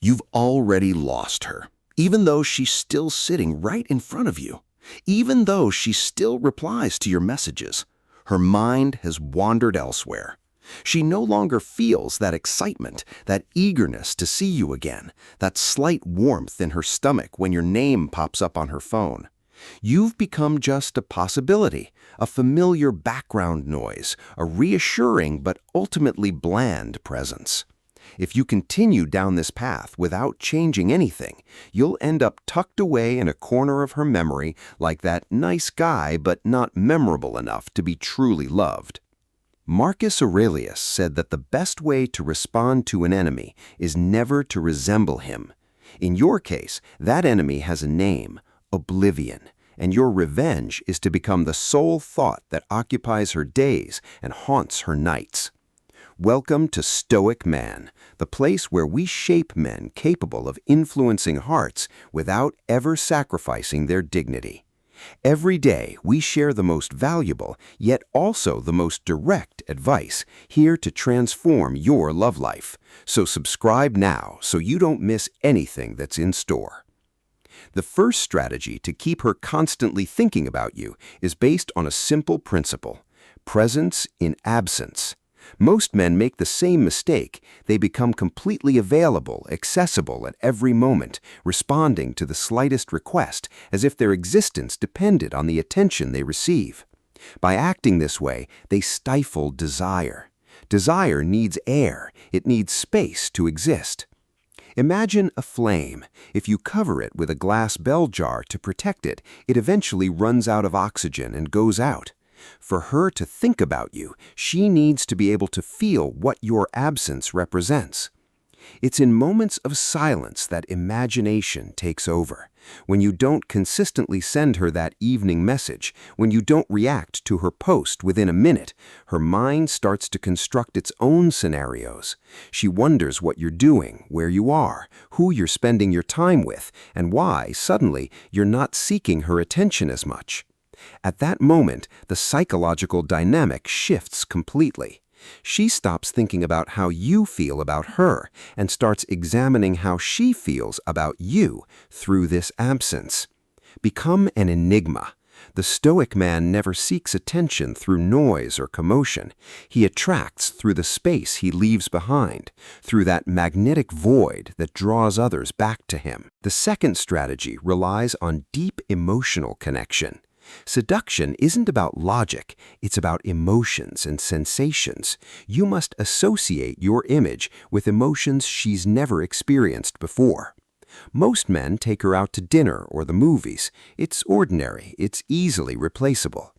You've already lost her, even though she's still sitting right in front of you. Even though she still replies to your messages, her mind has wandered elsewhere. She no longer feels that excitement, that eagerness to see you again, that slight warmth in her stomach when your name pops up on her phone. You've become just a possibility, a familiar background noise, a reassuring but ultimately bland presence. If you continue down this path without changing anything, you'll end up tucked away in a corner of her memory like that nice guy but not memorable enough to be truly loved. Marcus Aurelius said that the best way to respond to an enemy is never to resemble him. In your case, that enemy has a name, oblivion, and your revenge is to become the sole thought that occupies her days and haunts her nights. Welcome to Stoic Man, the place where we shape men capable of influencing hearts without ever sacrificing their dignity. Every day, we share the most valuable, yet also the most direct advice here to transform your love life. So subscribe now so you don't miss anything that's in store. The first strategy to keep her constantly thinking about you is based on a simple principle: presence in absence. Most men make the same mistake. They become completely available, accessible at every moment, responding to the slightest request as if their existence depended on the attention they receive. By acting this way, they stifle desire. Desire needs air. It needs space to exist. Imagine a flame. If you cover it with a glass bell jar to protect it, it eventually runs out of oxygen and goes out. For her to think about you, she needs to be able to feel what your absence represents. It's in moments of silence that imagination takes over. When you don't consistently send her that evening message, when you don't react to her post within a minute, her mind starts to construct its own scenarios. She wonders what you're doing, where you are, who you're spending your time with, and why, suddenly, you're not seeking her attention as much. At that moment, the psychological dynamic shifts completely. She stops thinking about how you feel about her and starts examining how she feels about you through this absence. Become an enigma. The Stoic man never seeks attention through noise or commotion. He attracts through the space he leaves behind, through that magnetic void that draws others back to him. The second strategy relies on deep emotional connection. Seduction isn't about logic, it's about emotions and sensations. You must associate your image with emotions she's never experienced before. Most men take her out to dinner or the movies. It's ordinary, it's easily replaceable.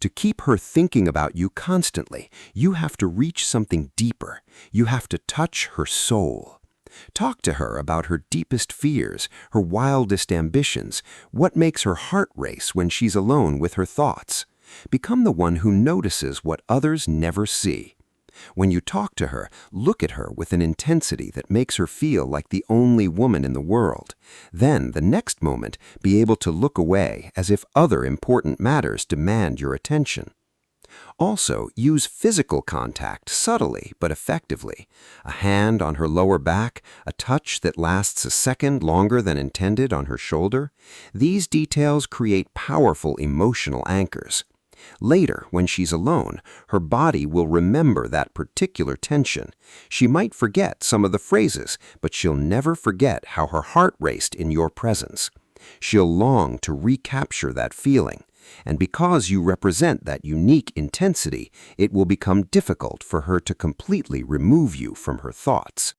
To keep her thinking about you constantly, you have to reach something deeper. You have to touch her soul. Talk to her about her deepest fears, her wildest ambitions, what makes her heart race when she's alone with her thoughts. Become the one who notices what others never see. When you talk to her, look at her with an intensity that makes her feel like the only woman in the world. Then, the next moment, be able to look away as if other important matters demand your attention. Also, use physical contact subtly but effectively. A hand on her lower back, a touch that lasts a second longer than intended on her shoulder. These details create powerful emotional anchors. Later, when she's alone, her body will remember that particular tension. She might forget some of the phrases, but she'll never forget how her heart raced in your presence. She'll long to recapture that feeling. And because you represent that unique intensity, it will become difficult for her to completely remove you from her thoughts.